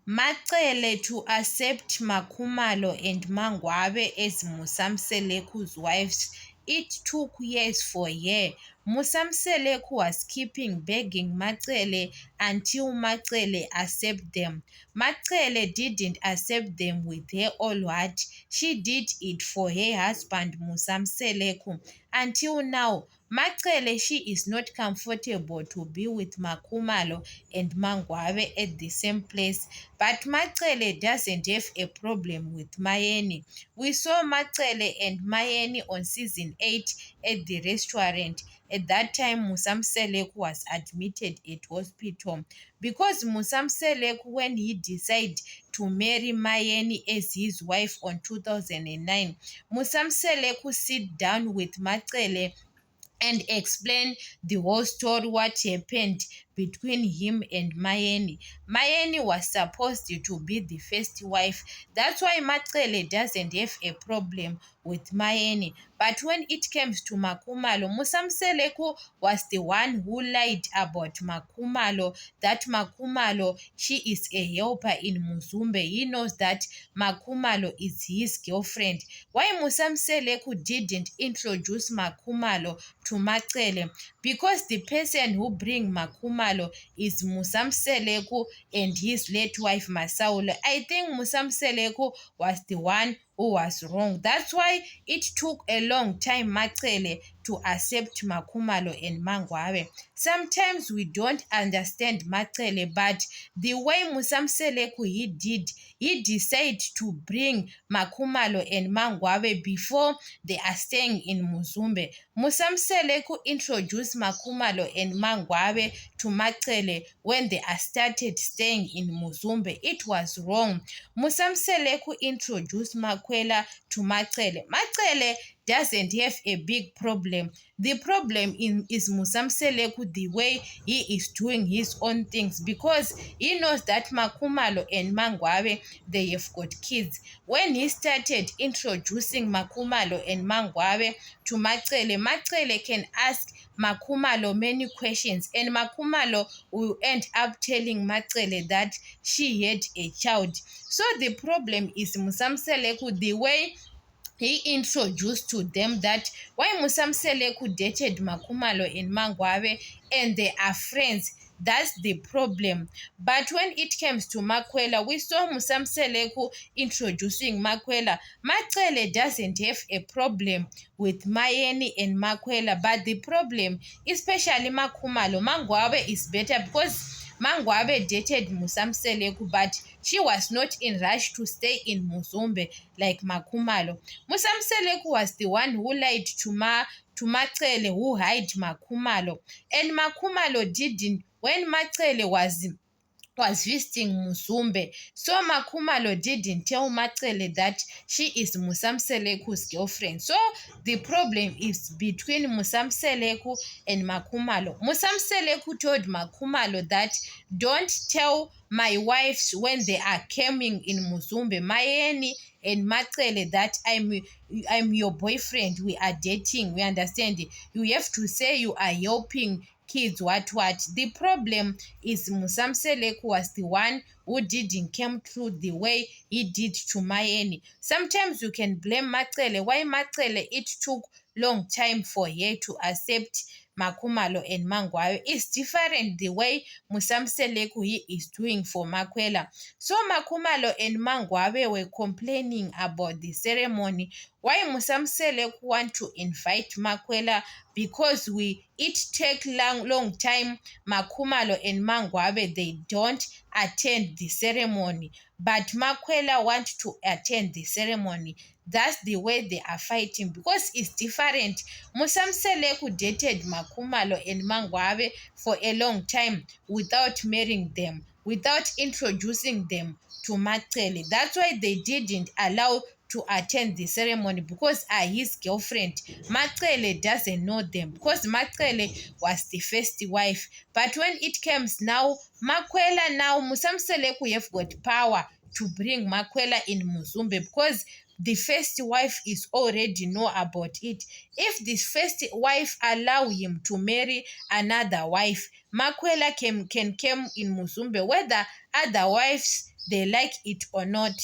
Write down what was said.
Macele to accept Makhumalo and Mangwabe as Musamseleku's wives. It took years for her. Musamseleku was keeping begging Macele until Macele accepted them. Macele didn't accept them with her all heart. She did it for her husband Musamseleku. Until now, Macele, she is not comfortable to be with Makhumalo and Mangwabe at the same place. But Macele doesn't have a problem with Mayeni. We saw Macele and Mayeni on season 8 at the restaurant. At that time, Musamseleku was admitted at hospital. Because Musamseleku, when he decided to marry Mayeni as his wife on 2009, Musamseleku sit down with Macele and explain the whole story, what happened between him and Mayeni. Mayeni was supposed to be the first wife. That's why Macele doesn't have a problem with Mayeni. But when it comes to Makhumalo, Musamseleku was the one who lied about Makhumalo, that Makhumalo, she is a helper in Muzumbe. He knows that Makhumalo is his girlfriend. Why Musamseleku didn't introduce Makhumalo to Macele? Because the person who bring Makhumalo is Musamseleku and his late wife Masaule. I think Musamseleku was the one who was wrong. That's why it took a long time Macele to accept Makhumalo and Mangwabe. Sometimes we don't understand Macele, but the way Musamseleku he decided to bring Makhumalo and Mangwabe before they are staying in Muzumbe. Musamseleku introduced Makhumalo and Mangwabe to Macele when they are started staying in Muzumbe. It was wrong. Musamseleku introduced Makwela to Macele. Macele doesn't have a big problem. The problem is Musamseleku, the way he is doing his own things, because he knows that Makhumalo and Mangwabe, they have got kids. When he started introducing Makhumalo and Mangwabe to Macele, Macele can ask Makhumalo many questions, and Makhumalo will end up telling Macele that she had a child. So the problem is Musamseleku, the way he introduced to them that why Musamseleku dated Makhumalo in Mangwabe and they are friends. That's the problem. But when it comes to Makwela, we saw Musamseleku introducing Makwela. Macele doesn't have a problem with Mayeni and Makwela, but the problem, especially Makhumalo, Mangwabe is better because Mangwabe dated Musamseleku, but she was not in rush to stay in Muzumbe like Makhumalo. Musamseleku was the one who lied to Macele, who hid Makhumalo. And Makhumalo didn't, when Macele was visiting Muzumbe. So Makhumalo didn't tell Macele that she is Musamseleku's girlfriend. So the problem is between Musamseleku and Makhumalo. Musamseleku told Makhumalo that don't tell my wives when they are coming in Muzumbe, Mayeni and Macele, that I'm your boyfriend. We are dating. We understand. You have to say you are helping kids, what. The problem is Musamseleku was the one who didn't come through the way he did to Mayeni. Sometimes you can blame Macele. Why Macele? It took long time for her to accept Makhumalo and Mangwayo. It's different the way Musamseleku he is doing for Makwela. So Makhumalo and Mangwabe were complaining about the ceremony. Why Musamseleku want to invite Makwela? Because it take long time. Makhumalo and Mangwabe, they don't attend the ceremony, but Makwela want to attend the ceremony. That's the way they are fighting, because it's different. Musamseleku dated Makhumalo and Mangwabe for a long time without marrying them, without introducing them to Macele. That's why they didn't allow to attend the ceremony, because his girlfriend. Macele doesn't know them because Macele was the first wife. But when it comes now, Makwela, now Musamseleku have got power to bring Makwela in Muzumbe, because the first wife is already know about it. If this first wife allow him to marry another wife, Makwela can come in Muzumbe, whether other wives they like it or not.